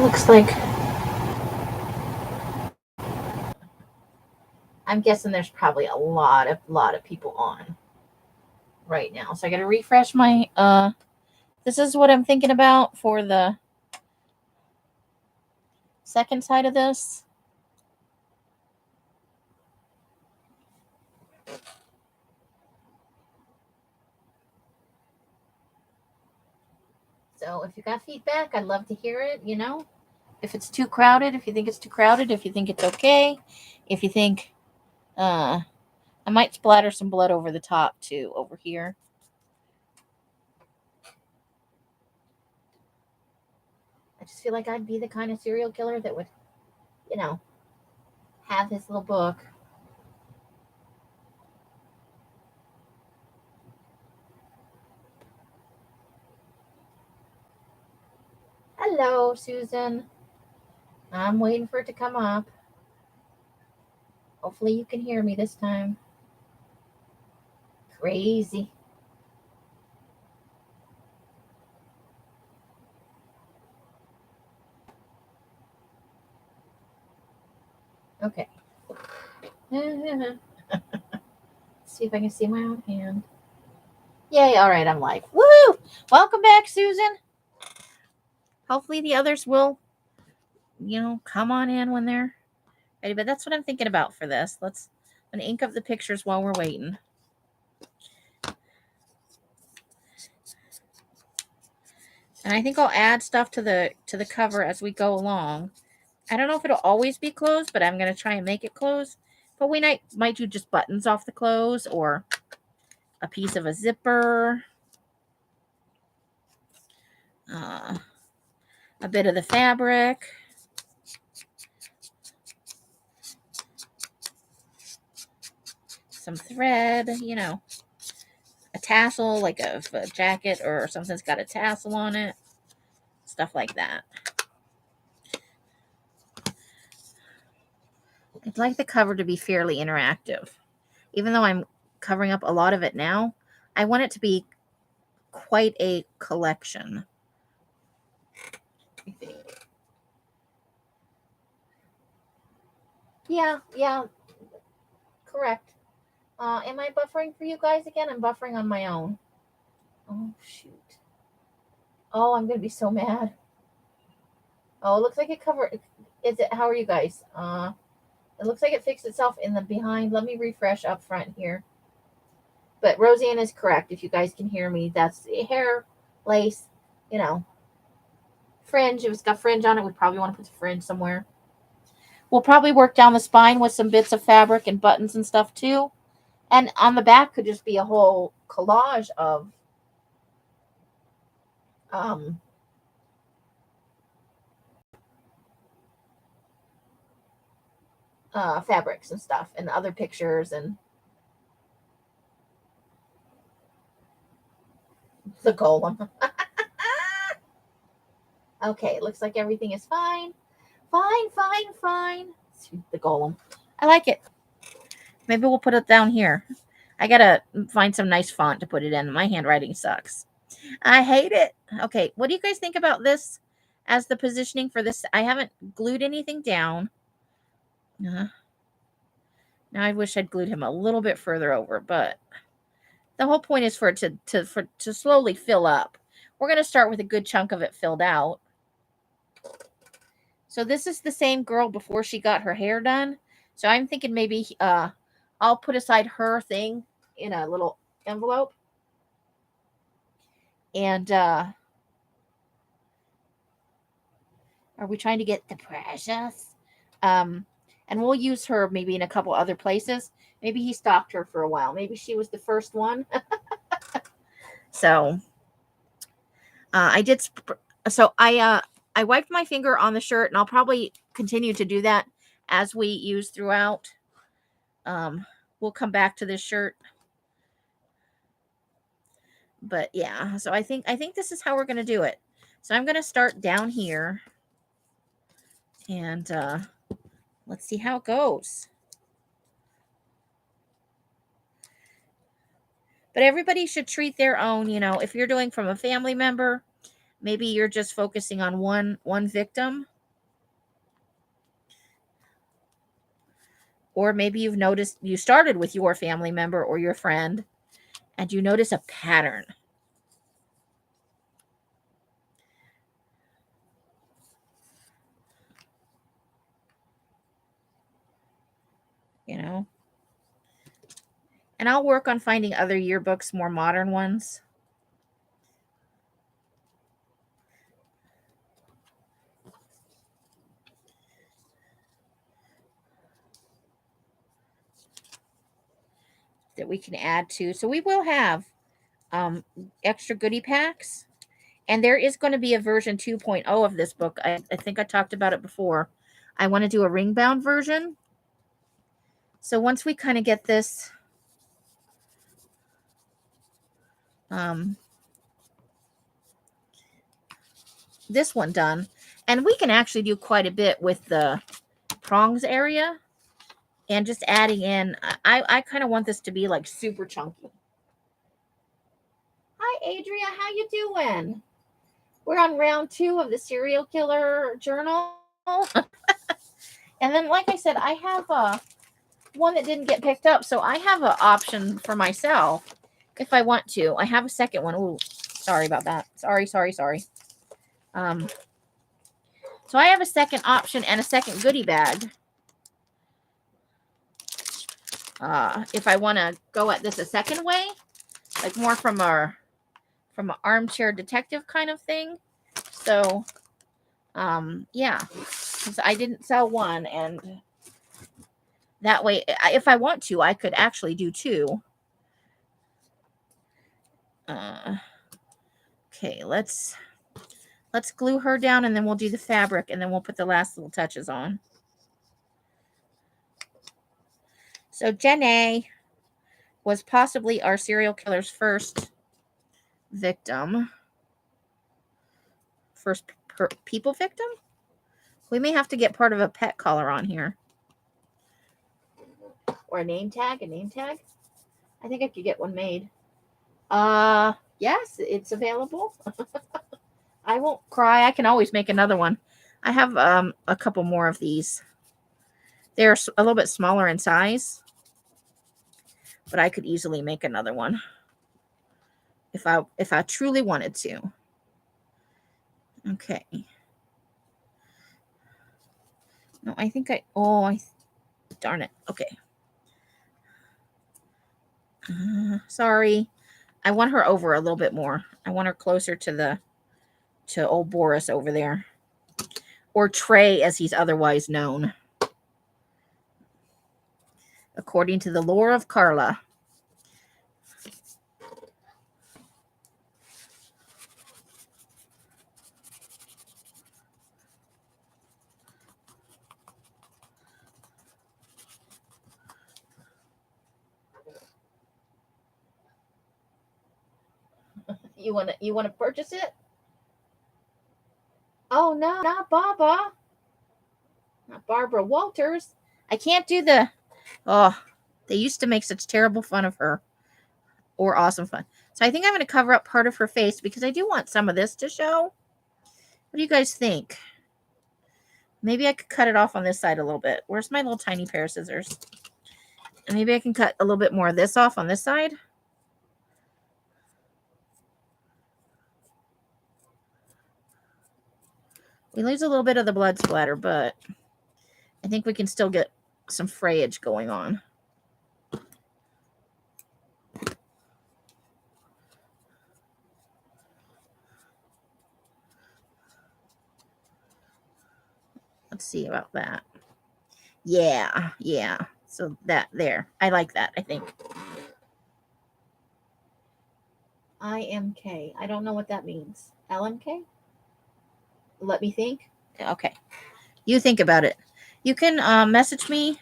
looks like, I'm guessing there's probably a lot of people on right now. So I got to refresh my, this is what I'm thinking about for the second side of this. So if you got feedback, I'd love to hear it, you know. If it's too crowded, if you think it's too crowded, if you think it's okay, if you think I might splatter some blood over the top too over here. I just feel like I'd be the kind of serial killer that would, you know, have his little book. Hello, Susan. I'm waiting for it to come up. Hopefully you can hear me this time. Crazy. Okay. See if I can see my own hand. Yay, all right, I'm live. Woo! Welcome back, Susan. Hopefully the others will, you know, come on in when they're ready. But that's what I'm thinking about for this. I'm gonna ink up the pictures while we're waiting. And I think I'll add stuff to the cover as we go along. I don't know if it'll always be closed, but I'm gonna try and make it closed. But we might do just buttons off the clothes or a piece of a zipper. A bit of the fabric. Some thread, you know. A tassel, like a jacket or something's got a tassel on it. Stuff like that. I'd like the cover to be fairly interactive. Even though I'm covering up a lot of it now, I want it to be quite a collection. I think. Yeah, correct. Am I buffering for you guys again? I'm buffering on my own. Oh, shoot. Oh, I'm going to be so mad. Oh, it looks like it covered. Is it? How are you guys? It looks like it fixed itself in the behind. Let me refresh up front here. But Roseanne is correct. If you guys can hear me, that's the hair, lace, you know, fringe. If it's got fringe on it, we probably want to put the fringe somewhere. We'll probably work down the spine with some bits of fabric and buttons and stuff too. And on the back could just be a whole collage of fabrics and stuff and other pictures and the golem. Okay, it looks like everything is fine. Fine. The golem. I like it. Maybe we'll put it down here. I gotta find some nice font to put it in. My handwriting sucks. I hate it. Okay, what do you guys think about this as the positioning for this? I haven't glued anything down. Now I wish I'd glued him a little bit further over, but the whole point is for it to slowly fill up. We're going to start with a good chunk of it filled out. So this is the same girl before she got her hair done. So I'm thinking maybe I'll put aside her thing in a little envelope. And are we trying to get the precious? And we'll use her maybe in a couple other places. Maybe he stalked her for a while. Maybe she was the first one. So I did. I wiped my finger on the shirt, and I'll probably continue to do that as we use throughout. We'll come back to this shirt. But yeah, so I think this is how we're going to do it. So I'm going to start down here. And let's see how it goes. But everybody should treat their own, if you're doing from a family member, maybe you're just focusing on one victim. Or maybe you've noticed you started with your family member or your friend and you notice a pattern. You know? And I'll work on finding other yearbooks, more modern ones. That we can add to. So we will have extra goodie packs. And there is going to be a version 2.0 of this book. I think I talked about it before. I want to do a ring bound version. So once we kind of get this this one done, and we can actually do quite a bit with the prongs area and just adding in, I kind of want this to be like super chunky. Hi Adria, how you doing? We're on round 2 of the serial killer journal. And then like I said, I have one that didn't get picked up, so I have an option for myself if I want to. I have a second one. Ooh, sorry about that. Sorry. So I have a second option and a second goodie bag. If I want to go at this a second way, like more from an armchair detective kind of thing. So, yeah, because I didn't sell one, and that way, if I want to, I could actually do 2. Okay, let's glue her down, and then we'll do the fabric, and then we'll put the last little touches on. So Jenny was possibly our serial killer's first victim. First people victim? We may have to get part of a pet collar on here. Or a name tag? I think I could get one made. Yes, it's available. I won't cry. I can always make another one. I have a couple more of these. They're a little bit smaller in size, but I could easily make another one if I truly wanted to. Okay. No, I think darn it. Okay. Sorry. I want her over a little bit more. I want her closer to old Boris over there. Or Trey, as he's otherwise known. According to the lore of Carla. You want to purchase it? Oh no, not Baba. Not Barbara Walters. I can't do the they used to make such terrible fun of her. Or awesome fun. So I think I'm going to cover up part of her face because I do want some of this to show. What do you guys think? Maybe I could cut it off on this side a little bit. Where's my little tiny pair of scissors? And maybe I can cut a little bit more of this off on this side. We lose a little bit of the blood splatter, but I think we can still get some frayage going on. Let's see about that. Yeah. So that there. I like that, I think. IMK. I don't know what that means. LMK? Let me think. Okay. You think about it. You can message me.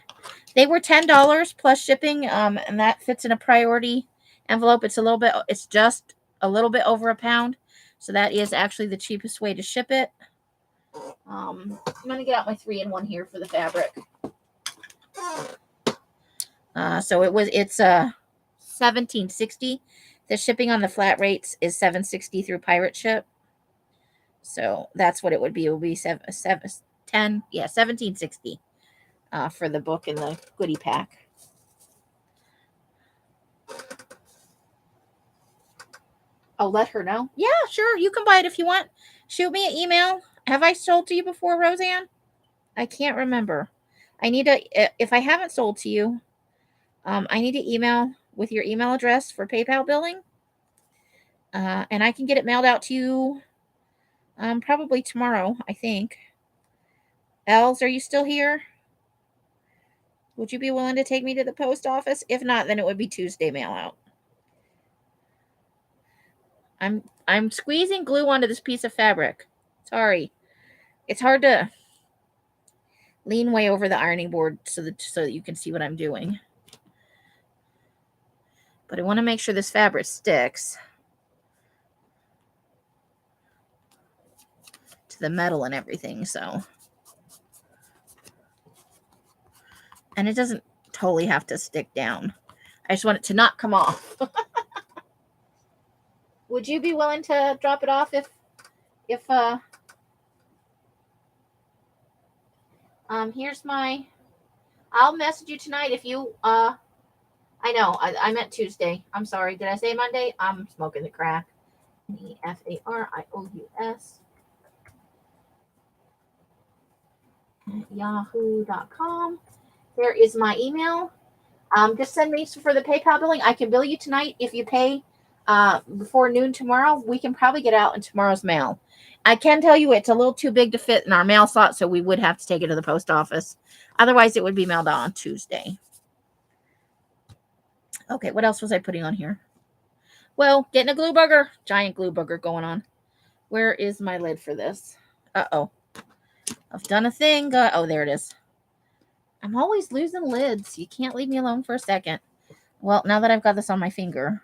They were $10 plus shipping, and that fits in a priority envelope. It's just a little bit over a pound. So that is actually the cheapest way to ship it. I'm going to get out my 3-in-1 here for the fabric. So it's $17.60. The shipping on the flat rates is $7.60 through pirate ship. So that's what it would be. It would be $17.60 for the book in the goodie pack. I'll let her know. Yeah, sure. You can buy it if you want. Shoot me an email. Have I sold to you before, Roseanne? I can't remember. I need to, if I haven't sold to you, I need to email with your email address for PayPal billing. And I can get it mailed out to you probably tomorrow, I think. Els, are you still here? Would you be willing to take me to the post office? If not, then it would be Tuesday mail out. I'm squeezing glue onto this piece of fabric. Sorry. It's hard to lean way over the ironing board so that you can see what I'm doing. But I want to make sure this fabric sticks to the metal and everything, so. And it doesn't totally have to stick down. I just want it to not come off. Would you be willing to drop it off if here's my, I'll message you tonight if you, I know, I meant Tuesday. I'm sorry. Did I say Monday? I'm smoking the crack. EFARIOUS yahoo.com. There is my email. Just send me for the PayPal billing. I can bill you tonight. If you pay before noon tomorrow, we can probably get out in tomorrow's mail. I can tell you it's a little too big to fit in our mail slot, so we would have to take it to the post office. Otherwise, it would be mailed out on Tuesday. Okay, what else was I putting on here? Well, getting a glue bugger. Giant glue bugger going on. Where is my lid for this? Uh-oh. I've done a thing. Oh, there it is. I'm always losing lids. You can't leave me alone for a second. Well, now that I've got this on my finger,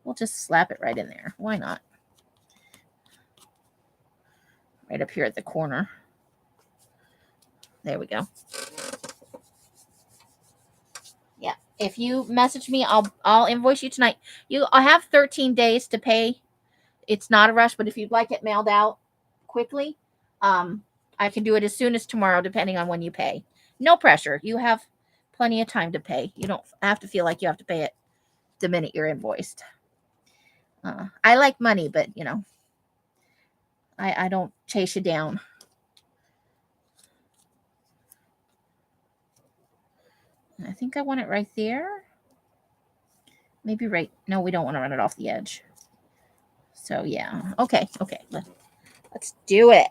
we'll just slap it right in there. Why not? Right up here at the corner. There we go. Yeah. If you message me, I'll invoice you tonight. I'll have 13 days to pay. It's not a rush, but if you'd like it mailed out quickly, I can do it as soon as tomorrow, depending on when you pay. No pressure. You have plenty of time to pay. You don't have to feel like you have to pay it the minute you're invoiced. I like money, but, you know, I don't chase you down. I think I want it right there. Maybe right. No, we don't want to run it off the edge. So, yeah. Okay. Let's do it.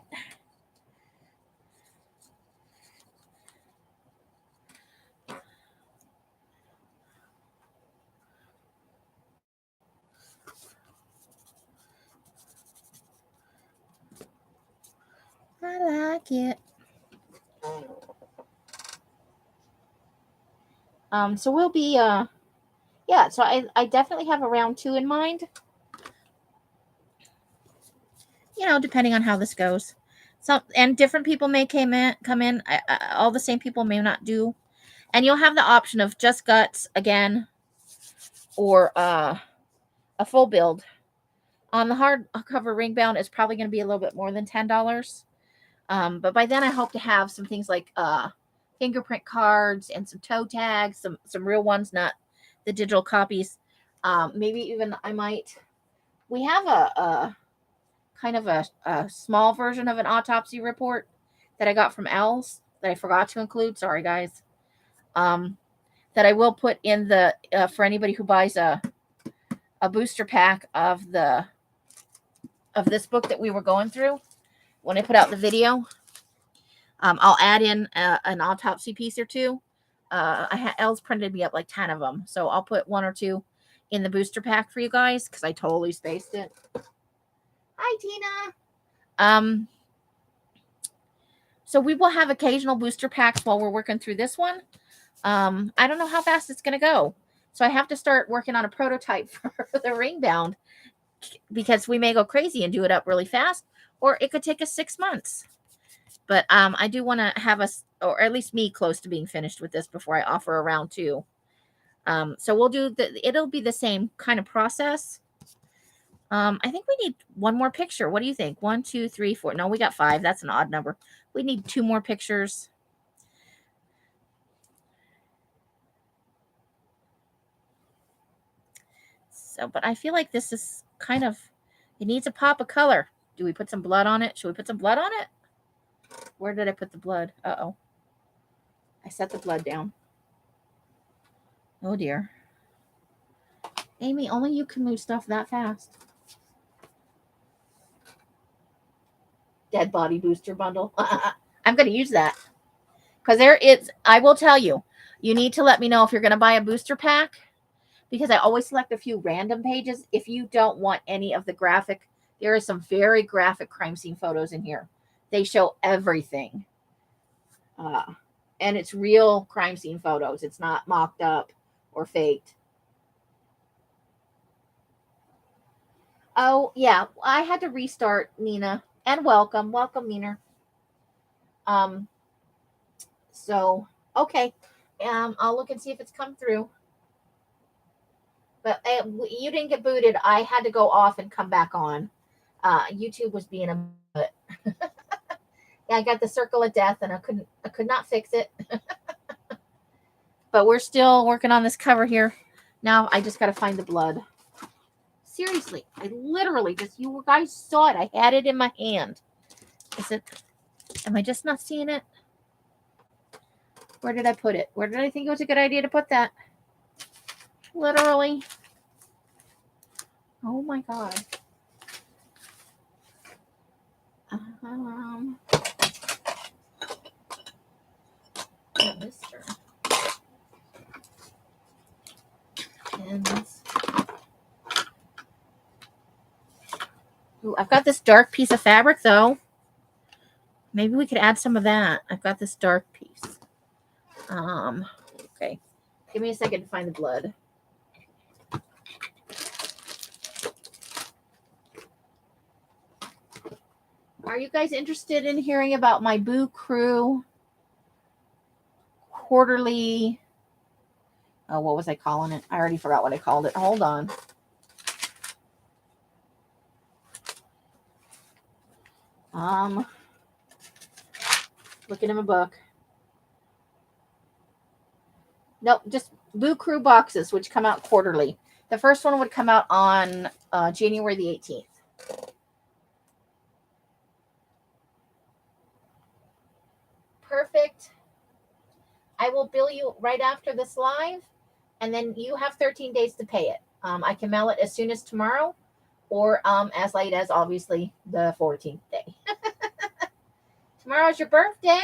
I like it. So we'll be, yeah, so I definitely have a round 2 in mind. You know, depending on how this goes. And different people may come in. All the same people may not do. And you'll have the option of just guts again, or a full build. On the hardcover ring bound, it's probably going to be a little bit more than $10. But by then I hope to have some things like fingerprint cards and some toe tags, some real ones, not the digital copies. Maybe even we have a kind of a small version of an autopsy report that I got from Els that I forgot to include. Sorry, guys. That I will put in the for anybody who buys a booster pack of this book that we were going through when I put out the video. I'll add in an autopsy piece or two. Els printed me up like 10 of them, so I'll put 1 or 2 in the booster pack for you guys because I totally spaced it. Hi, Tina. So we will have occasional booster packs while we're working through this one. I don't know how fast it's going to go, so I have to start working on a prototype for the ring bound because we may go crazy and do it up really fast, or it could take us 6 months. But I do want to have us, or at least me, close to being finished with this before I offer a round 2. So we'll do it'll be the same kind of process. I think we need 1 more picture. What do you think? 1, 2, 3, 4. No, we got 5. That's an odd number. We need 2 more pictures. So, but I feel like this is kind of, it needs a pop of color. Do we put some blood on it? Should we put some blood on it? Where did I put the blood? Uh-oh. I set the blood down. Oh, dear. Amy, only you can move stuff that fast. Dead body booster bundle. I'm going to use that. Because there is, I will tell you, you need to let me know if you're going to buy a booster pack. Because I always select a few random pages. If you don't want any of the graphic, there are some very graphic crime scene photos in here. They show everything. And it's real crime scene photos. It's not mocked up or faked. Oh, yeah. I had to restart, Nina. And welcome. Welcome, Nina. So, okay. I'll look and see if it's come through. But you didn't get booted. I had to go off and come back on. YouTube was being a butt. Yeah, I got the circle of death, and I could not fix it. But we're still working on this cover here. Now I just got to find the blood. Seriously, I literally just, you guys saw it. I had it in my hand. Is it? Am I just not seeing it? Where did I put it? Where did I think it was a good idea to put that? Literally. Oh my God. Mister. Pens. Ooh, I've got this dark piece of fabric though. Maybe we could add some of that. I've got this dark piece. Okay. Give me a second to find the blood. Are you guys interested in hearing about my Boo Crew quarterly? Oh, what was I calling it? I already forgot what I called it. Hold on. Looking in my book. Nope, just Boo Crew boxes, which come out quarterly. The first one would come out on January the 18th. Perfect. I will bill you right after this live, and then you have 13 days to pay it. I can mail it as soon as tomorrow, or as late as obviously the 14th day. Tomorrow's your birthday.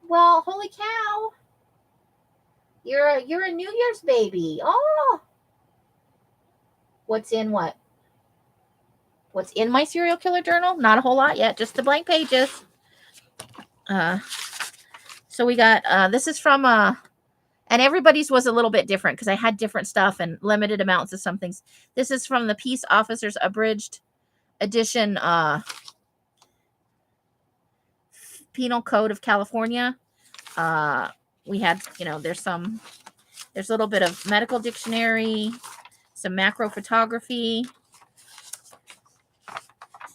Well, holy cow! You're a New Year's baby. Oh, what's in what? What's in my serial killer journal? Not a whole lot yet, just the blank pages. So we got this is from and everybody's was a little bit different because I had different stuff and limited amounts of some things. This is from the Peace Officers Abridged Edition Penal Code of California. We had, there's a little bit of medical dictionary, some macro photography,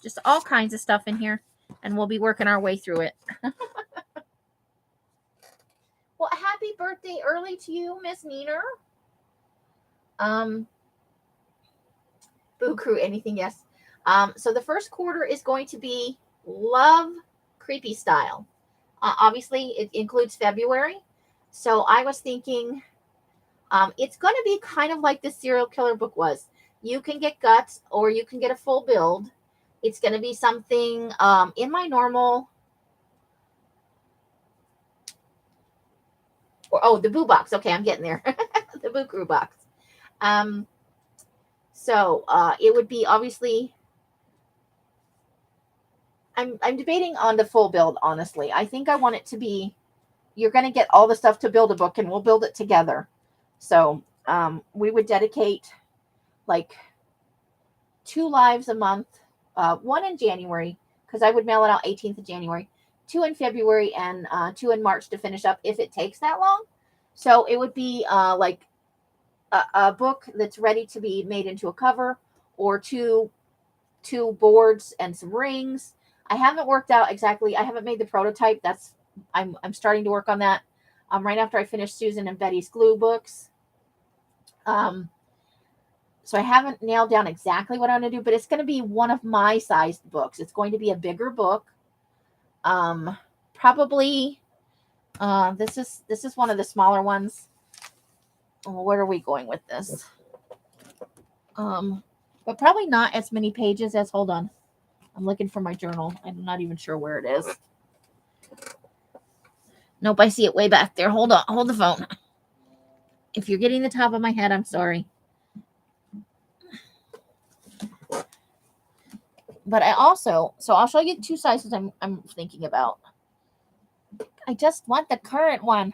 just all kinds of stuff in here, and we'll be working our way through it. Well, happy birthday early to you, Miss Neener. Boo Crew, anything, yes. So the first quarter is going to be love creepy style. Obviously, it includes February. So I was thinking it's going to be kind of like the serial killer book was. You can get guts or you can get a full build. It's going to be something in my normal. The Boo box. Okay, I'm getting there. The Boo Crew box. So it would be obviously. I'm debating on the full build, honestly. I think I want it to be, you're going to get all the stuff to build a book and we'll build it together. So we would dedicate like 2 lives a month, one in January, because I would mail it out 18th of January, 2 in February, and 2 in March to finish up if it takes that long. So it would be like a book that's ready to be made into a cover, or two boards and some rings. I haven't worked out exactly. I haven't made the prototype. I'm starting to work on that. Right after I finish Susan and Betty's glue books. So I haven't nailed down exactly what I'm going to do, but it's going to be one of my sized books. It's going to be a bigger book. Probably this is one of the smaller ones. Where are we going with this? But probably not as many pages as, hold on. I'm looking for my journal. I'm not even sure where it is. Nope, I see it way back there. Hold on. Hold the phone. If you're getting the top of my head, I'm sorry. But I also, so I'll show you two sizes I'm thinking about. I just want the current one.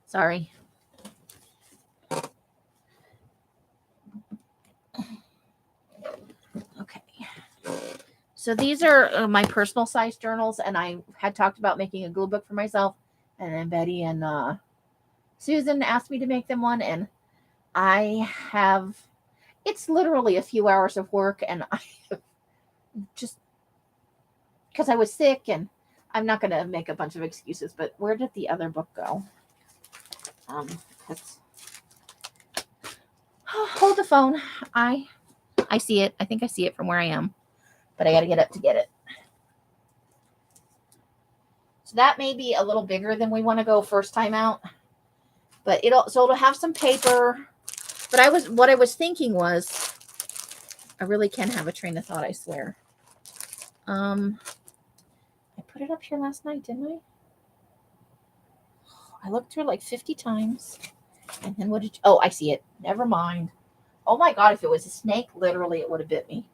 Sorry. Okay. So these are my personal size journals, and I had talked about making a glue book for myself, and then Betty and Susan asked me to make them one, and I have, it's literally a few hours of work, and I just, because I was sick, and I'm not going to make a bunch of excuses, but where did the other book go? Hold the phone. I see it. I think I see it from where I am, but I got to get up to get it. So that may be a little bigger than we want to go first time out, but it'll have some paper. But what I was thinking was, I really can have a train of thought, I swear. I put it up here last night, didn't I? I looked through like 50 times. And then what did you, oh, I see it. Never mind. Oh my God, if it was a snake, literally it would have bit me.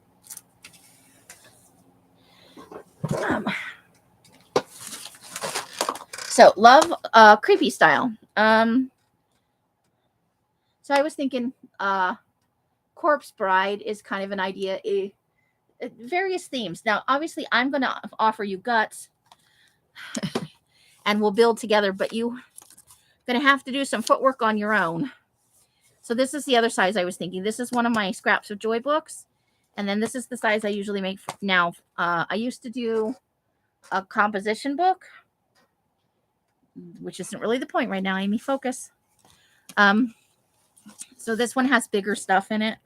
So love creepy style. So I was thinking Corpse Bride is kind of an idea. Various themes. Now, obviously, I'm going to offer you guts and we'll build together, but you're going to have to do some footwork on your own. So this is the other size I was thinking. This is one of my Scraps of Joy books. And then this is the size I usually make now. I used to do a composition book, which isn't really the point right now, Amy. Focus. So this one has bigger stuff in it,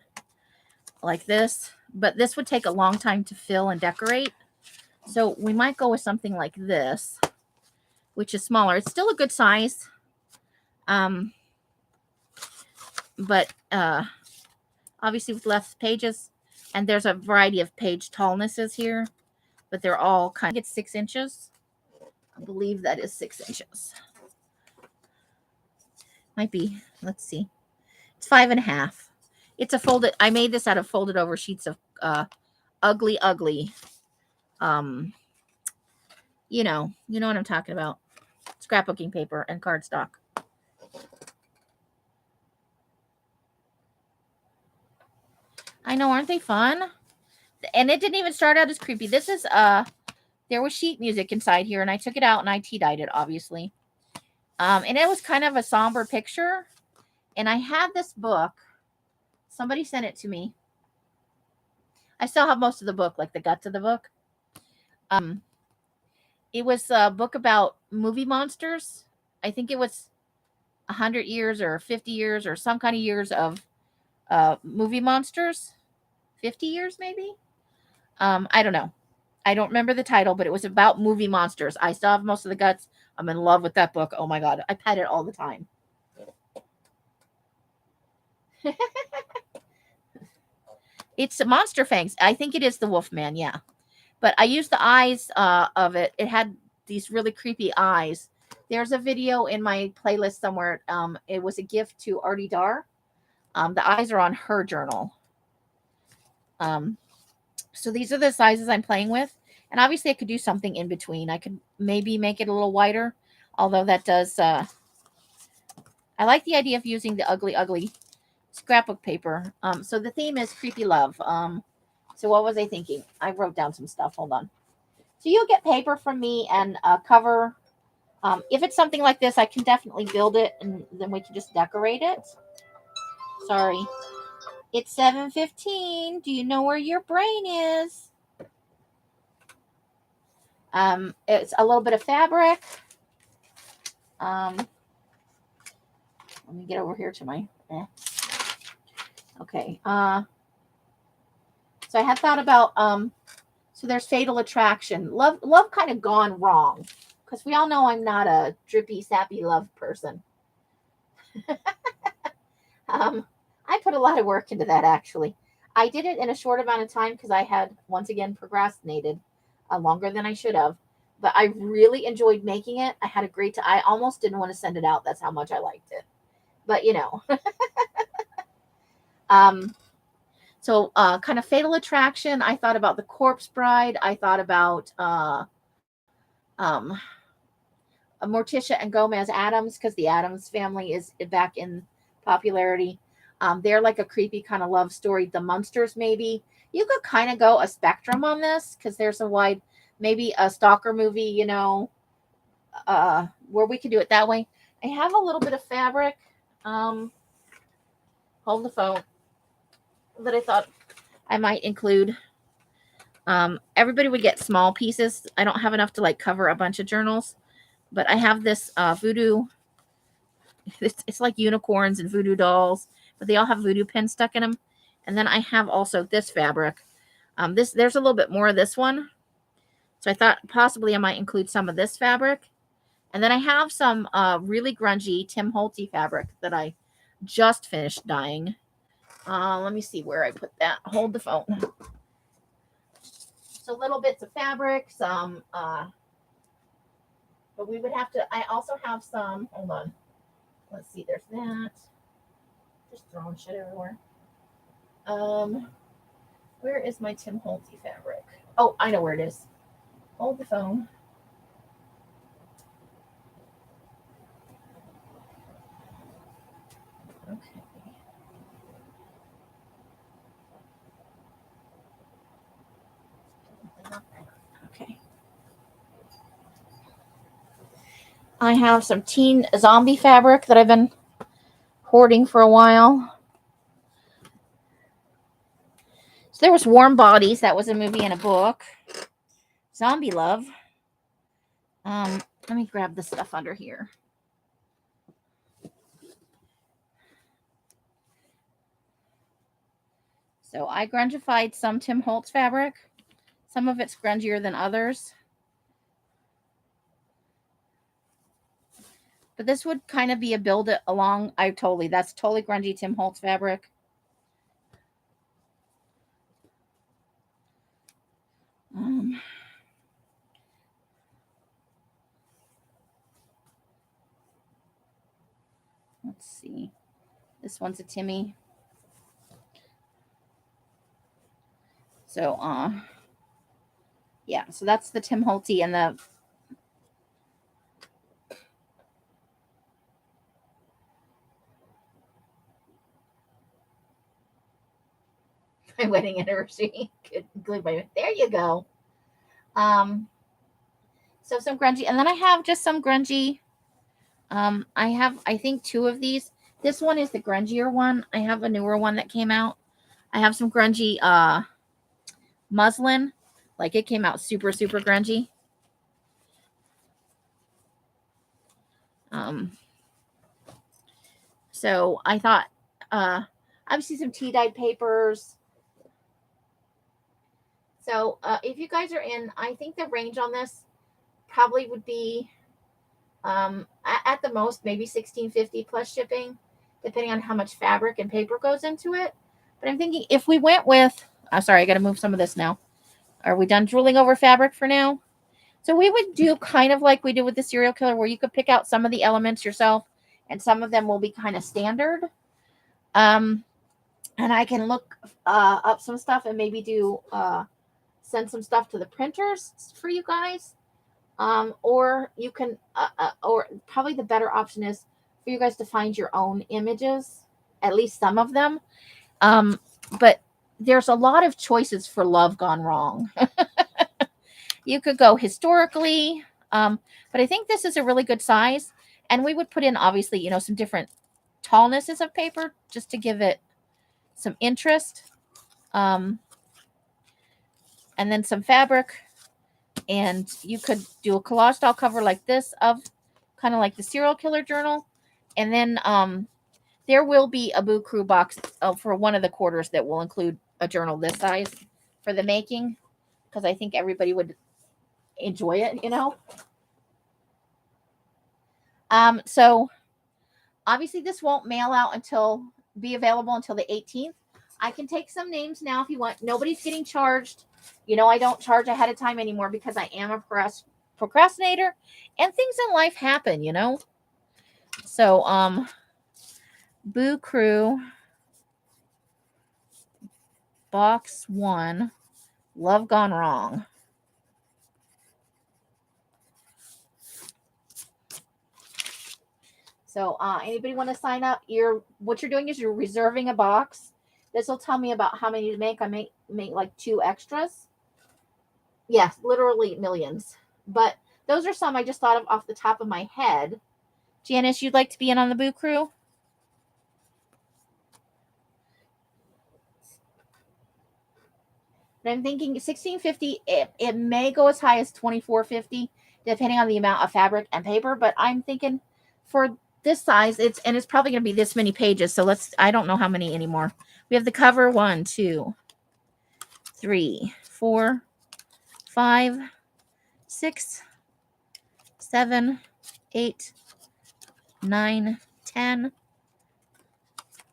like this. But this would take a long time to fill and decorate. So we might go with something like this, which is smaller. It's still a good size. But obviously with less pages, and there's a variety of page tallnesses here, but they're all kind of, it's 6 inches. I believe that is 6 inches. Might be, let's see. It's 5.5. It's a folded, I made this out of folded over sheets of ugly. You know what I'm talking about. Scrapbooking paper and cardstock. I know, aren't they fun? And it didn't even start out as creepy. This is there was sheet music inside here, and I took it out and I tea-dyed it, obviously. And it was kind of a somber picture. And I had this book. Somebody sent it to me. I still have most of the book, like the guts of the book. It was a book about movie monsters. I think it was 100 years or 50 years or some kind of years of movie monsters. 50 years, maybe? I don't know. I don't remember the title, but it was about movie monsters. I still have most of the guts. I'm in love with that book. Oh my God. I pet it all the time. It's Monster Fangs. I think it is the Wolfman, yeah. But I used the eyes of it. It had these really creepy eyes. There's a video in my playlist somewhere. It was a gift to Artie Dar. The eyes are on her journal. So these are the sizes I'm playing with. And obviously I could do something in between. I could maybe make it a little wider. Although that does... I like the idea of using the ugly scrapbook paper. So the theme is creepy love. So what was I thinking? I wrote down some stuff. Hold on. So you'll get paper from me and a cover. If it's something like this, I can definitely build it and then we can just decorate it. Sorry. It's 7:15. Do you know where your brain is? It's a little bit of fabric. Let me get over here to my... Okay. So I had thought about so there's Fatal Attraction. Love kind of gone wrong. Because we all know I'm not a drippy, sappy love person. I put a lot of work into that actually. I did it in a short amount of time because I had once again procrastinated longer than I should have. But I really enjoyed making it. I had a great time. I almost didn't want to send it out. That's how much I liked it. But um, so kind of Fatal Attraction. I thought about The Corpse Bride. I thought about um, Morticia and Gomez Adams because the Adams family is back in popularity. They're like a creepy kind of love story. The Munsters, maybe. You could kind of go a spectrum on this because there's a wide, maybe a stalker movie, where we could do it that way. I have a little bit of fabric. Hold the phone. That I thought I might include. Everybody would get small pieces. I don't have enough to like cover a bunch of journals, but I have this voodoo. It's like unicorns and voodoo dolls, but they all have voodoo pins stuck in them. And then I have also this fabric. There's a little bit more of this one, so I thought possibly I might include some of this fabric. And then I have some really grungy Tim Holtz fabric that I just finished dyeing. Let me see where I put that. Hold the phone. So little bits of fabric, some, but we would have to. I also have some. Hold on. Let's see. There's that. Just throwing shit everywhere. Where is my Tim Holtz fabric? Oh, I know where it is. Hold the phone. Okay. Okay. I have some teen zombie fabric that I've been hoarding for a while. So there was Warm Bodies. That was a movie and a book. Zombie Love. Let me grab the stuff under here. So I grungified some Tim Holtz fabric. Some of it's grungier than others. But this would kind of be a build it along. That's totally grungy Tim Holtz fabric. Let's see. This one's a Timmy. So, yeah. So that's the Tim Holtz and the. My wedding anniversary. There you go. So some grungy, and then I have just some grungy. I have, I think, two of these. This one is the grungier one. I have a newer one that came out. I have some grungy muslin. Like it came out super, super grungy. So I thought, obviously some tea dyed papers. So if you guys are in, I think the range on this probably would be at the most maybe $16.50 plus shipping, depending on how much fabric and paper goes into it. But I'm thinking if we went with, I'm sorry, I got to move some of this now. Are we done drooling over fabric for now? So we would do kind of like we did with the serial killer, where you could pick out some of the elements yourself, and some of them will be kind of standard. And I can look up some stuff and maybe do send some stuff to the printers for you guys. Or you can, or probably the better option is for you guys to find your own images, at least some of them. But there's a lot of choices for love gone wrong. You could go historically, but I think this is a really good size. And we would put in, obviously, some different tallnesses of paper just to give it some interest. And then some fabric. And you could do a collage style cover like this of kind of like the serial killer journal. And then There will be a Boo Crew box for one of the quarters that will include a journal this size for the making, because I think everybody would enjoy it, you know. So obviously this won't mail out be available until the 18th. I can take some names now if you want. Nobody's getting charged. You know, I don't charge ahead of time anymore because I am a procrastinator and things in life happen, you know. So, Boo Crew box 1, Love Gone Wrong. So, anybody want to sign up? What you're doing is you're reserving a box. This will tell me about how many to make. I make like 2 extras. Yes, literally millions. But those are some I just thought of off the top of my head. Janice, you'd like to be in on the Boo Crew? And I'm thinking $16.50. It may go as high as $24.50, depending on the amount of fabric and paper. But I'm thinking for this size, it's probably going to be this many pages. So I don't know how many anymore. We have the cover 1, 2, 3, 4, 5, 6, 7, 8, 9, 10,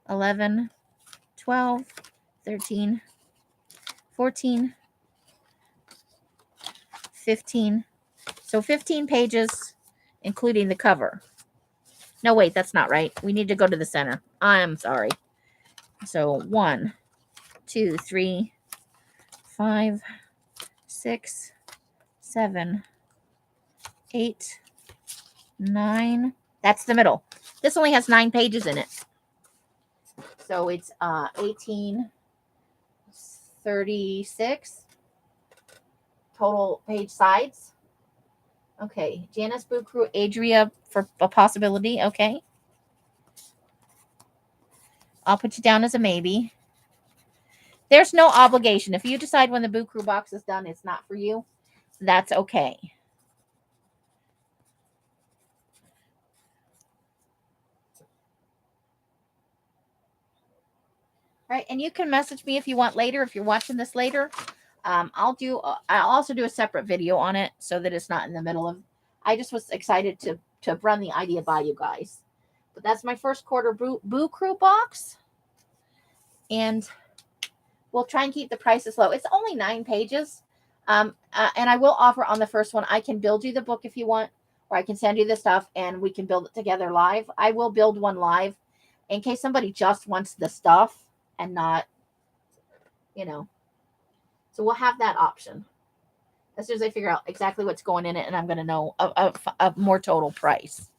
11, 12, 13, 14, 15. So 15 pages, including the cover. No, wait, that's not right. We need to go to the center. I'm sorry. So 1, 2, 3, 5, 6, 7, 8, 9. That's the middle. This only has 9 pages in it. So it's 1836 total page sides. Okay, Janice, Boo Crew, Adria for a possibility. Okay, I'll put you down as a maybe. There's no obligation. If you decide when the Boo Crew box is done, it's not for you, that's okay. All right, and you can message me if you want later, if you're watching this later. I'll also do a separate video on it so that it's not in the middle of. I just was excited to run the idea by you guys. But that's my first quarter Boo Crew box, and we'll try and keep the prices low. It's only 9 pages, and I will offer on the first one. I can build you the book if you want, or I can send you the stuff and we can build it together live. I will build one live in case somebody just wants the stuff and not, you know. So we'll have that option as soon as I figure out exactly what's going in it, and I'm going to know a more total price.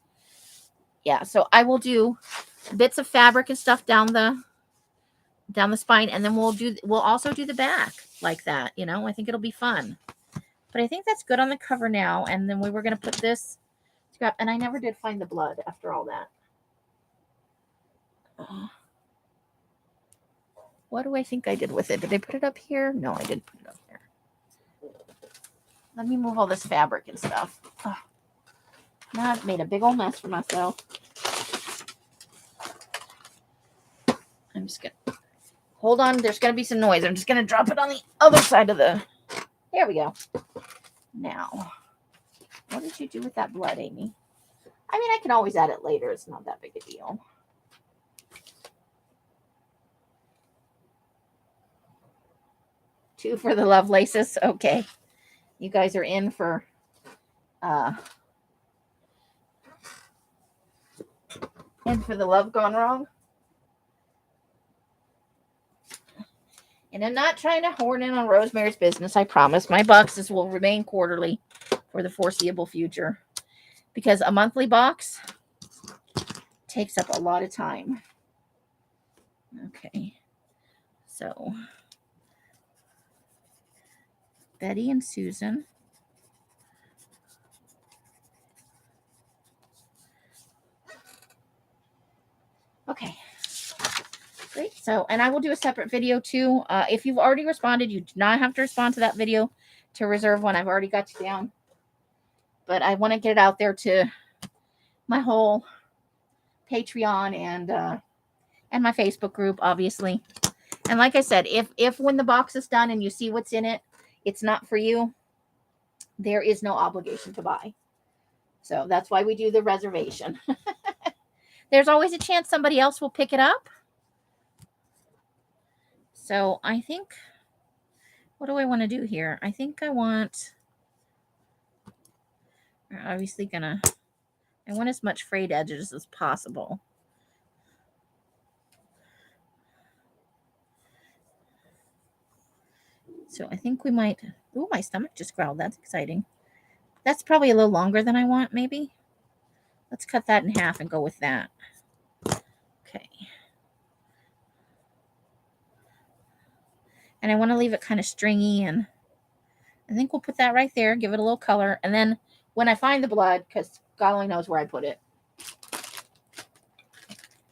Yeah, so I will do bits of fabric and stuff down the spine, and then we'll also do the back like that. You know, I think it'll be fun. But I think that's good on the cover now. And then we were going to put this scrap, and I never did find the blood after all that. What do I think I did with it? Did I put it up here? No, I didn't put it up there. Let me move all this fabric and stuff. Oh, now I've made a big old mess for myself. I'm just going to hold on. There's going to be some noise. I'm just going to drop it on the other side of the. There we go. Now, what did you do with that blood, Amy? I mean, I can always add it later. It's not that big a deal. Two for the Lovelaces. Okay. You guys are in for the Love Gone Wrong. And I'm not trying to horn in on Rosemary's Business. I promise my boxes will remain quarterly for the foreseeable future, because a monthly box takes up a lot of time. Okay. So Betty and Susan. Okay. Great. So, and I will do a separate video too. If you've already responded, you do not have to respond to that video to reserve one. I've already got you down. But I want to get it out there to my whole Patreon and and my Facebook group, obviously. And like I said, if when the box is done and you see what's in it, it's not for you, there is no obligation to buy. So that's why we do the reservation. There's always a chance somebody else will pick it up. So I think, what do I want to do here? I think I want, we're obviously gonna, I want as much frayed edges as possible. So I think we might, oh, my stomach just growled. That's exciting. That's probably a little longer than I want, maybe. Let's cut that in half and go with that. Okay. And I want to leave it kind of stringy, and I think we'll put that right there, give it a little color. And then when I find the blood, because God only knows where I put it.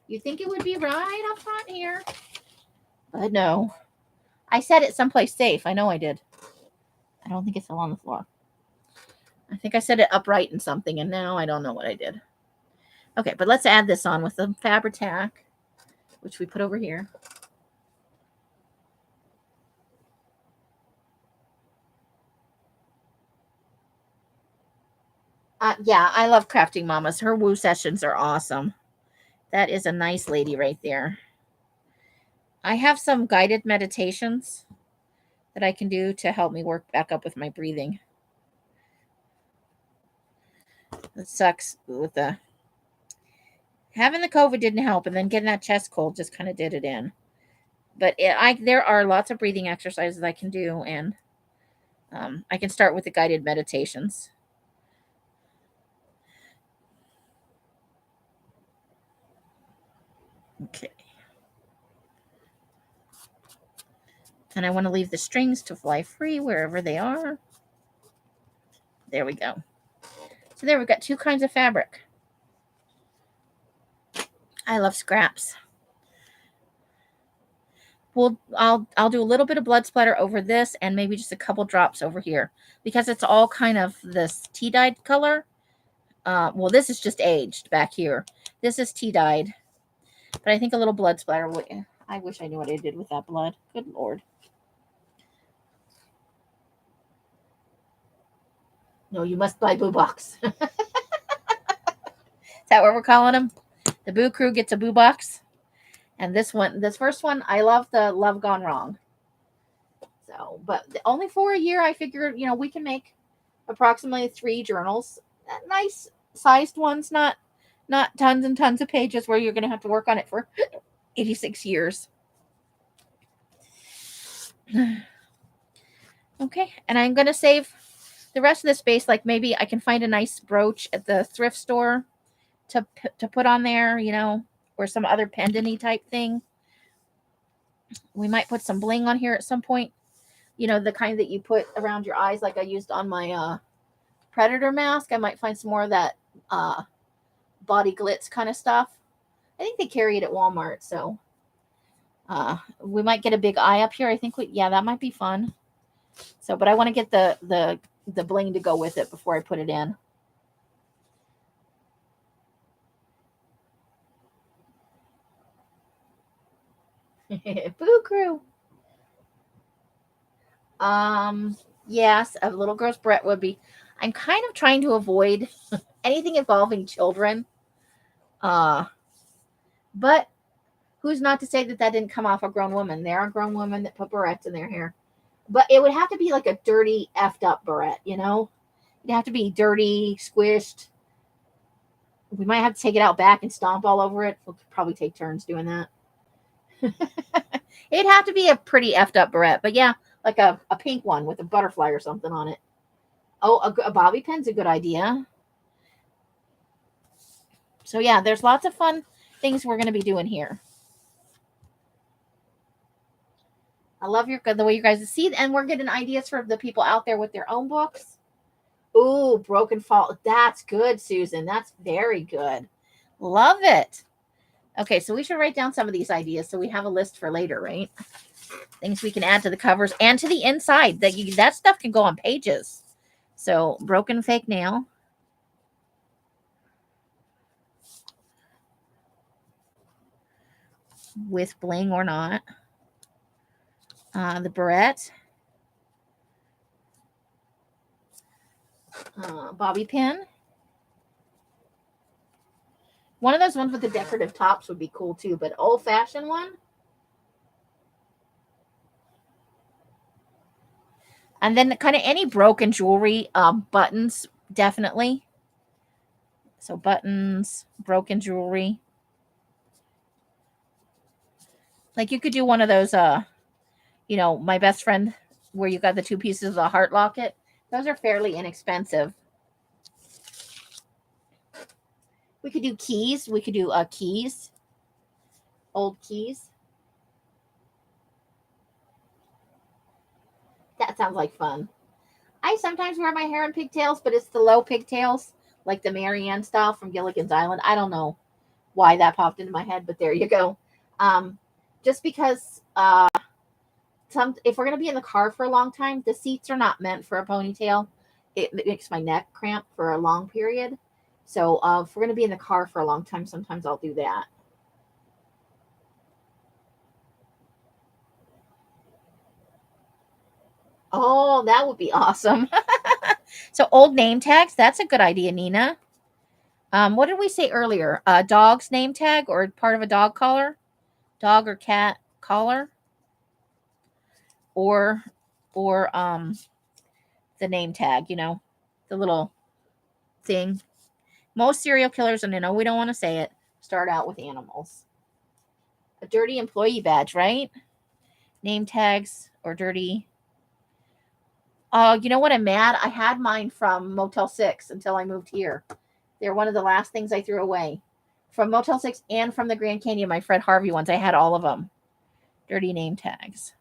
You think it would be right up front here? But no. I set it someplace safe. I know I did. I don't think it fell on the floor. I think I set it upright in something, and now I don't know what I did. Okay, but let's add this on with the Fabri-Tac, which we put over here. Yeah, I love Crafting Mamas. Her woo sessions are awesome. That is a nice lady right there. I have some guided meditations that I can do to help me work back up with my breathing. It sucks with the having the COVID didn't help, and then getting that chest cold just kind of did it in. But there are lots of breathing exercises I can do, and I can start with the guided meditations. Okay. And I want to leave the strings to fly free wherever they are. There we go. So there we've got two kinds of fabric. I love scraps. I'll do a little bit of blood splatter over this and maybe just a couple drops over here because it's all kind of this tea dyed color. Well, this is just aged back here. This is tea dyed, but I think a little blood splatter would. I wish I knew what I did with that blood. Good Lord. No, you must buy Boo Box. Is that what we're calling them? The Boo Crew gets a Boo Box. And this first one, I love the Love Gone Wrong. So, but only for a year, I figured, we can make approximately 3 journals. Nice sized ones, not tons and tons of pages where you're going to have to work on it for 86 years. Okay, and I'm going to save the rest of the space. Like maybe I can find a nice brooch at the thrift store to put on there, or some other pendant-y type thing. We might put some bling on here at some point. The kind that you put around your eyes like I used on my predator mask. I might find some more of that body glitz kind of stuff. I think they carry it at Walmart, so we might get a big eye up here. I think that might be fun. So, but I want to get the bling to go with it before I put it in. Boo Crew. Yes, a little girl's Brett would be. I'm kind of trying to avoid anything involving children. But who's not to say that didn't come off a grown woman? There are grown women that put barrettes in their hair. But it would have to be like a dirty, effed up barrette, It'd have to be dirty, squished. We might have to take it out back and stomp all over it. We'll probably take turns doing that. It'd have to be a pretty effed up barrette. But yeah, like a pink one with a butterfly or something on it. Oh, a bobby pin's a good idea. So yeah, there's lots of fun things we're going to be doing here. I love the way you guys see, and we're getting ideas for the people out there with their own books. Ooh, Broken Fall. That's good, Susan. That's very good. Love it. Okay, so we should write down some of these ideas so we have a list for later, right? Things we can add to the covers and to the inside. That stuff can go on pages. So, broken fake nail. with bling or not. The barrette. Bobby pin. One of those ones with the decorative tops would be cool too, but old-fashioned one. And then kind of any broken jewelry, buttons, definitely. So buttons, broken jewelry. Like you could do one of those, my best friend, where you got the two pieces of the heart locket. Those are fairly inexpensive. We could do keys. We could do keys. Old keys. That sounds like fun. I sometimes wear my hair in pigtails, but it's the low pigtails, like the Marianne style from Gilligan's Island. I don't know why that popped into my head, but there you go. Just because if we're going to be in the car for a long time, the seats are not meant for a ponytail. It makes my neck cramp for a long period. So if we're going to be in the car for a long time, sometimes I'll do that. Oh, that would be awesome. So old name tags, that's a good idea, Nina. What did we say earlier? Dog's name tag or part of a dog collar? Dog or cat collar? Or the name tag, the little thing. Most serial killers, and we don't want to say it, start out with animals. A dirty employee badge, right? Name tags or dirty. Oh, you know what? I'm mad. I had mine from Motel 6 until I moved here. They're one of the last things I threw away. From Motel 6 and from the Grand Canyon, my Fred Harvey ones. I had all of them. Dirty name tags.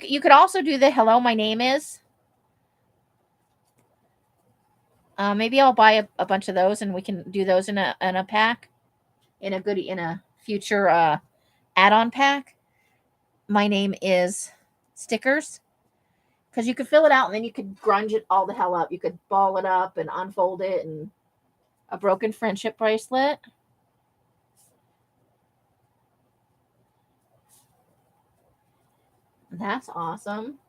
You could also do the hello, my name is. Maybe I'll buy a bunch of those and we can do those in a pack. In a future add-on pack. My name is stickers. Because you could fill it out and then you could grunge it all the hell up. You could ball it up and unfold it, and a broken friendship bracelet. That's awesome.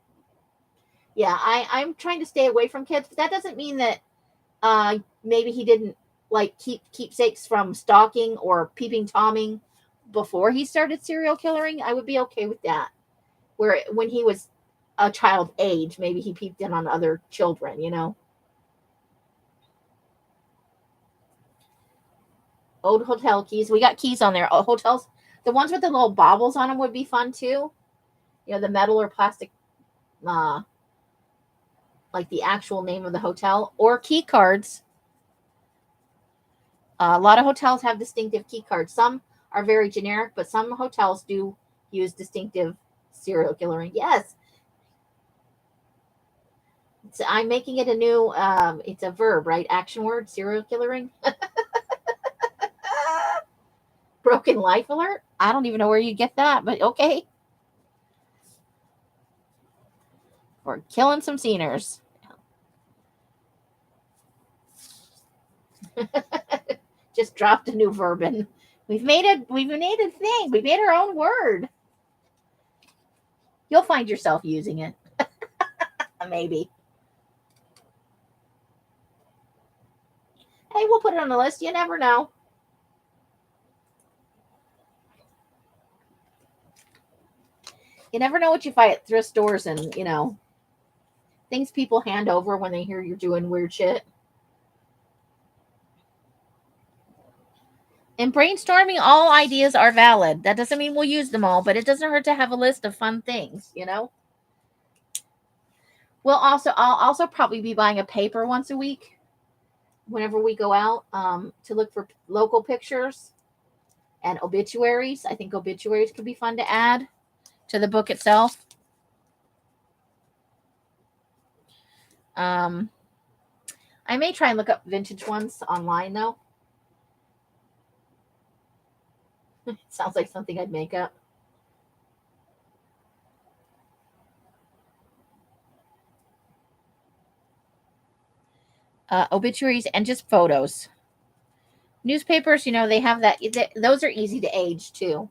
Yeah, I'm trying to stay away from kids, but that doesn't mean that maybe he didn't like keepsakes from stalking or peeping Tomming before he started serial killering. I would be okay with that. Where when he was a child age, maybe he peeped in on other children, Old hotel keys. We got keys on there. Hotels, the ones with the little baubles on them would be fun too. The metal or plastic, like the actual name of the hotel, or key cards. A lot of hotels have distinctive key cards. Some are very generic, but some hotels do use distinctive serial killering. Yes. I'm making it a new, it's a verb, right? Action word, serial killering. Broken life alert. I don't even know where you get that, but okay. We're killing some sceners. Just dropped a new verb in. We've made a thing. We made our own word. You'll find yourself using it. Maybe. Hey, we'll put it on the list. You never know. You never know what you find at thrift stores and, things people hand over when they hear you're doing weird shit. In brainstorming, all ideas are valid. That doesn't mean we'll use them all, but it doesn't hurt to have a list of fun things, I'll also probably be buying a paper once a week whenever we go out to look for local pictures and obituaries. I think obituaries could be fun to add to the book itself. I may try and look up vintage ones online, though. Sounds like something I'd make up. Obituaries and just photos. Newspapers, they have that. Those are easy to age too.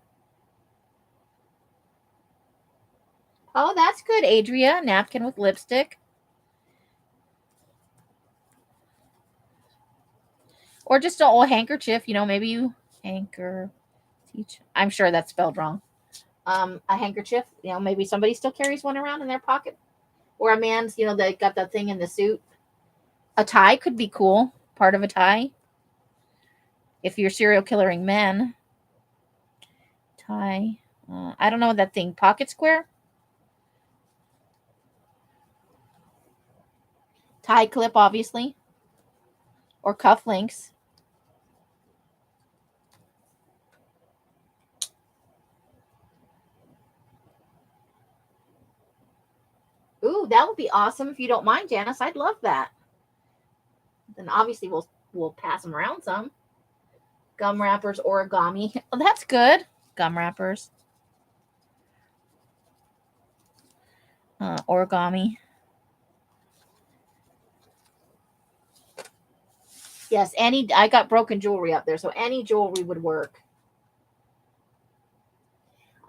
Oh, that's good, Adria. Napkin with lipstick. Or just an old handkerchief, maybe you anchor teach. I'm sure that's spelled wrong. A handkerchief, maybe somebody still carries one around in their pocket. Or a man's, they got that thing in the suit. A tie could be cool. Part of a tie. If you're serial killering men. Tie. I don't know that thing. Pocket square? Tie clip, obviously. Or cuff links. Ooh, that would be awesome if you don't mind, Janice. I'd love that. Then obviously we'll pass them around some. Gum wrappers, origami. Oh, that's good. Gum wrappers. Origami. Yes, I got broken jewelry up there, so any jewelry would work.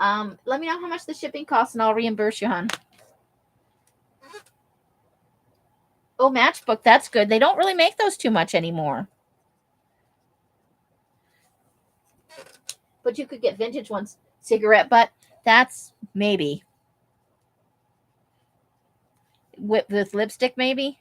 Let me know how much the shipping costs and I'll reimburse you, hon. Oh, matchbook, that's good. They don't really make those too much anymore. But you could get vintage ones. Cigarette butt, that's maybe. With lipstick, maybe?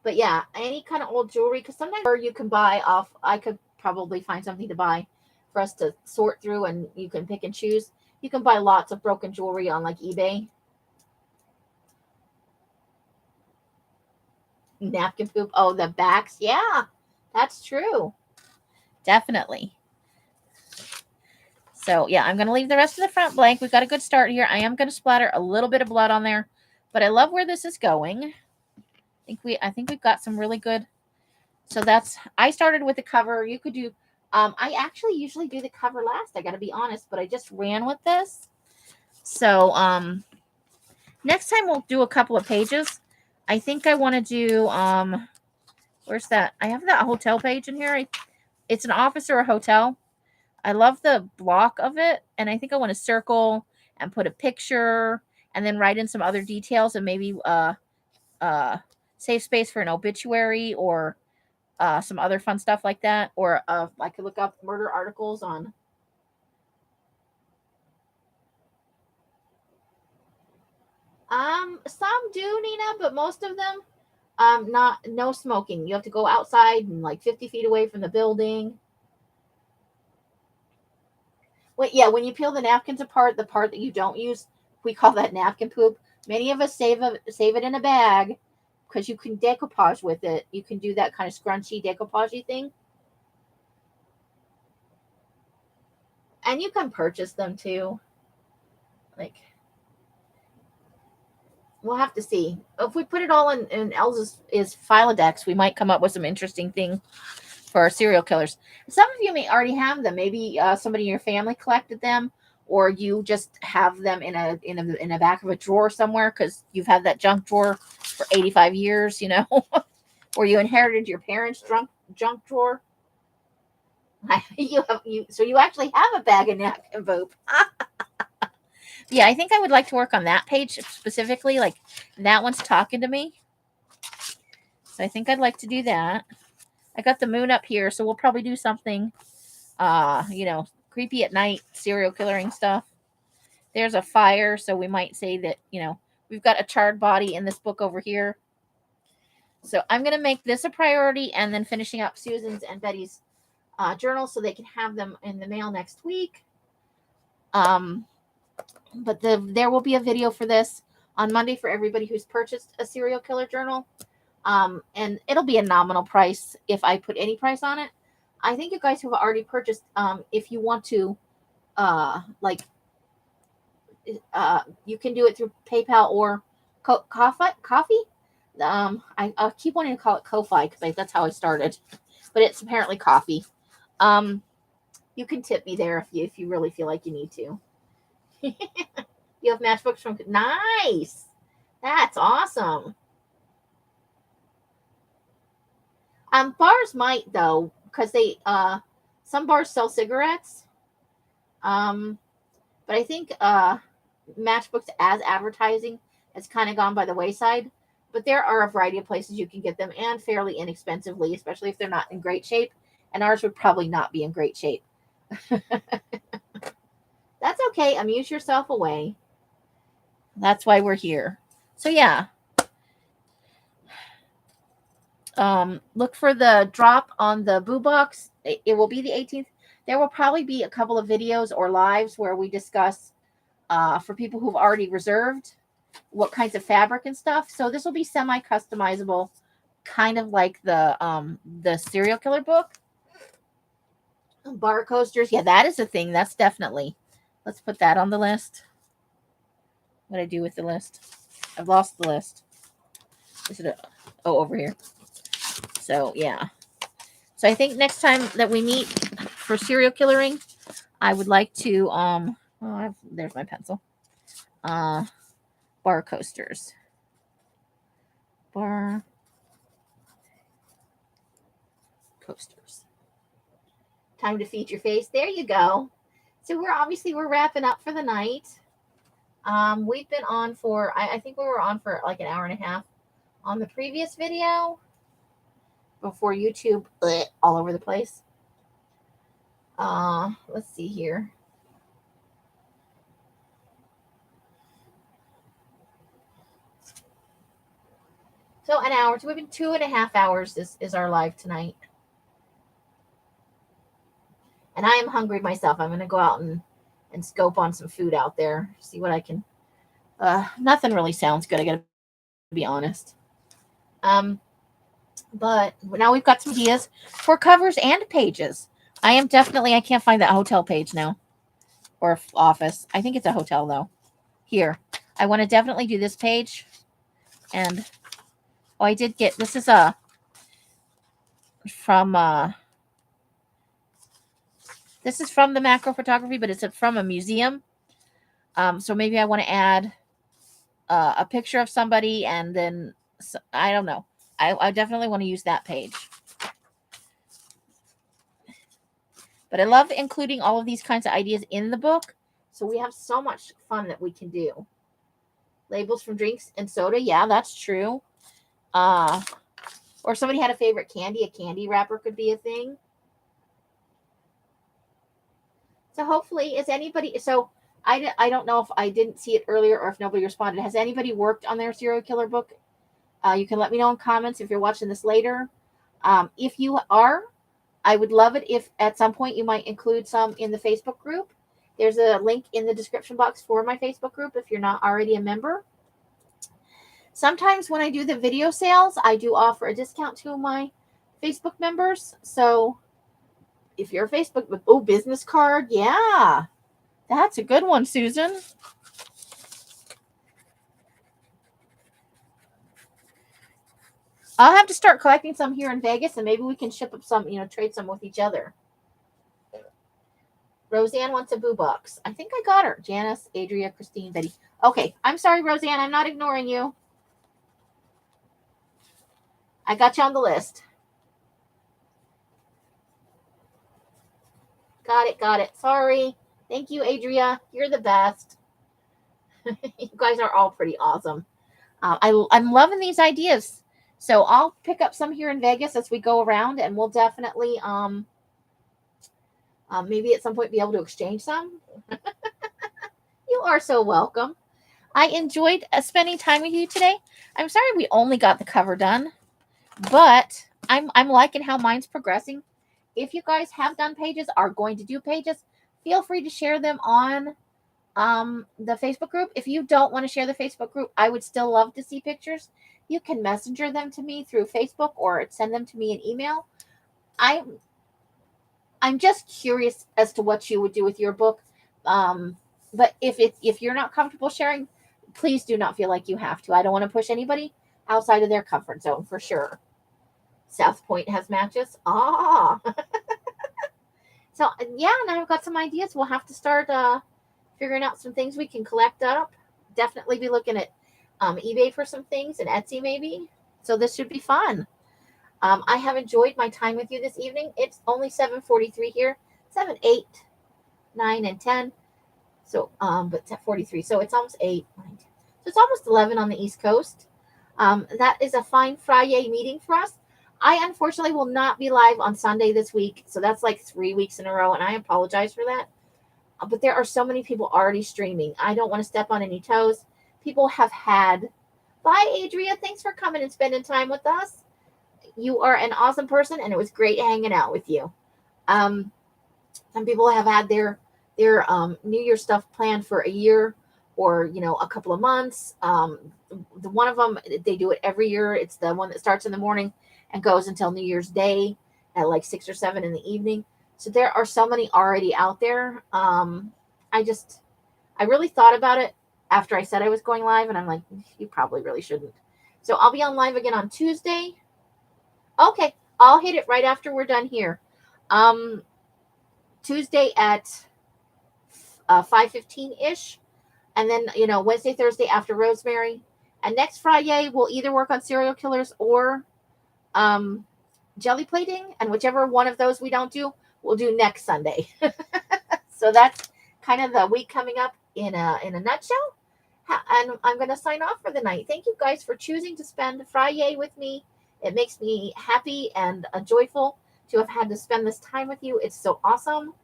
But yeah, any kind of old jewelry, because sometimes you can buy off, I could probably find something to buy for us to sort through and you can pick and choose. You can buy lots of broken jewelry on like eBay. Napkin poop. Oh, the backs. Yeah, that's true. Definitely. So yeah, I'm going to leave the rest of the front blank. We've got a good start here. I am going to splatter a little bit of blood on there, but I love where this is going. I think we've got some really good. So I started with the cover. You could do, I actually usually do the cover last. I got to be honest, but I just ran with this. So, next time we'll do a couple of pages. I think I want to do, where's that? I have that hotel page in here. It's an office or a hotel. I love the block of it. And I think I want to circle and put a picture and then write in some other details and maybe, save space for an obituary or some other fun stuff like that. Or I could look up murder articles on. Some do, Nina, but most of them, no smoking. You have to go outside and like 50 feet away from the building. Yeah, when you peel the napkins apart, the part that you don't use, we call that napkin poop. Many of us save it in a bag because you can decoupage with it. You can do that kind of scrunchy decoupagey thing. And you can purchase them too. Like, we'll have to see. If we put it all in Elsa's is Fri-Yay, we might come up with some interesting thing for our serial killers. Some of you may already have them. Maybe somebody in your family collected them, or you just have them in a back of a drawer somewhere because you've had that junk drawer for 85 years, or you inherited your parents' junk drawer. So you actually have a bag of napkin poop. Yeah, I think I would like to work on that page specifically. Like that one's talking to me. So I think I'd like to do that. I got the moon up here, so we'll probably do something, creepy at night, serial killering stuff. There's a fire, so we might say that, we've got a charred body in this book over here. So I'm going to make this a priority and then finishing up Susan's and Betty's journals so they can have them in the mail next week. But there will be a video for this on Monday for everybody who's purchased a serial killer journal. And it'll be a nominal price if I put any price on it. I think you guys who have already purchased, if you want to, you can do it through PayPal or Coffee. I keep wanting to call it Ko-Fi because that's how I started, but it's apparently Coffee. You can tip me there if you really feel like you need to. You have matchbooks from nice. That's awesome. Bars might though, because they some bars sell cigarettes. Um, but I think matchbooks as advertising has kind of gone by the wayside. But there are a variety of places you can get them and fairly inexpensively, especially if they're not in great shape. And ours would probably not be in great shape. That's okay. Amuse yourself away. That's why we're here. So yeah. Look for the drop on the Boo Box. It will be the 18th. There will probably be a couple of videos or lives where we discuss for people who've already reserved what kinds of fabric and stuff. So this will be semi-customizable, kind of like the serial killer book. Bar coasters. Yeah, that is a thing. That's definitely. Let's put that on the list. What I do with the list? I've lost the list. Is it over here? So yeah. So I think next time that we meet for serial killering, I would like to there's my pencil. Bar coasters. Bar coasters. Time to feed your face. There you go. So we're wrapping up for the night. We've been on for I think we were on for like an hour and a half on the previous video before YouTube all over the place. Let's see here. So an hour. So we've been 2.5 hours. This is our live tonight. And I am hungry myself. I'm gonna go out and scope on some food out there. See what I can. Nothing really sounds good. I gotta be honest. But now we've got some ideas for covers and pages. I can't find that hotel page now or office. I think it's a hotel though. Here, I want to definitely do this page. And I did get this is from this is from the macro photography, but it's from a museum. So maybe I want to add a picture of somebody, and then I don't know. I definitely want to use that page. But I love including all of these kinds of ideas in the book. So we have so much fun that we can do. Labels from drinks and soda. Yeah, that's true. Or somebody had a favorite candy. A candy wrapper could be a thing. So hopefully, is anybody... So I don't know if I didn't see it earlier or if nobody responded. Has anybody worked on their serial killer book? You can let me know in comments if you're watching this later. If you are, I would love it if at some point you might include some in the Facebook group. There's a link in the description box for my Facebook group if you're not already a member. Sometimes when I do the video sales, I do offer a discount to my Facebook members. So if you're a Facebook, business card. Yeah, that's a good one, Susan. I'll have to start collecting some here in Vegas, and maybe we can ship up some, trade some with each other. Roseanne wants a Boo Box. I think I got her. Janice, Adria, Christine, Betty. Okay, I'm sorry, Roseanne. I'm not ignoring you. I got you on the list. Got it. Sorry. Thank you, Adria. You're the best. You guys are all pretty awesome. I'm loving these ideas. So I'll pick up some here in Vegas as we go around, and we'll definitely maybe at some point be able to exchange some. You are so welcome. I enjoyed spending time with you today. I'm sorry we only got the cover done, but I'm liking how mine's progressing. If you guys have done pages, are going to do pages, feel free to share them on the Facebook group. If you don't want to share the Facebook group, I would still love to see pictures. You can messenger them to me through Facebook or send them to me in email. I'm just curious as to what you would do with your book. But if you're not comfortable sharing, please do not feel like you have to. I don't want to push anybody outside of their comfort zone for sure. South Point has matches. So yeah, now I've got some ideas. We'll have to start figuring out some things we can collect up. Definitely be looking at eBay for some things and Etsy maybe. So this should be fun. I have enjoyed my time with you this evening. It's only 7:43 here. 7, 8, 9, and 10. So, but it's at 43. So it's almost 8, 9, 10. So it's almost 11 on the East Coast. That is a fine Fri-Yay meeting for us. I unfortunately will not be live on Sunday this week. So that's like 3 weeks in a row. And I apologize for that. But there are so many people already streaming. I don't want to step on any toes. People have had. Bye, Adria. Thanks for coming and spending time with us. You are an awesome person, and it was great hanging out with you. Some people have had their New Year stuff planned for a year or a couple of months. The one of them, they do it every year. It's the one that starts in the morning and goes until New Year's Day at like 6 or 7 in the evening. So there are so many already out there. I really thought about it after I said I was going live, and I'm like, you probably really shouldn't. So I'll be on live again on Tuesday. Okay, I'll hit it right after we're done here. Tuesday at 5:15-ish, and then Wednesday, Thursday after Rosemary, and next Friday we'll either work on serial killers or jelly plating, and whichever one of those we don't do, we'll do next Sunday. So that's kind of the week coming up in a nutshell. And I'm going to sign off for the night. Thank you guys for choosing to spend Fri-Yay with me. It makes me happy and joyful to have had to spend this time with you. It's so awesome.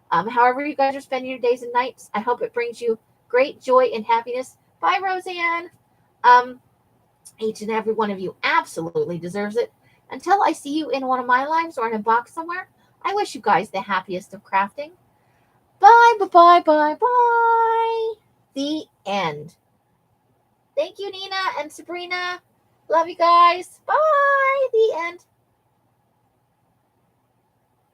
However you guys are spending your days and nights, I hope it brings you great joy and happiness. Bye, Roseanne. Each and every one of you absolutely deserves it. Until I see you in one of my lives or in a box somewhere, I wish you guys the happiest of crafting. Bye, bye, bye, bye. The end. Thank you, Nina and Sabrina. Love you guys. Bye.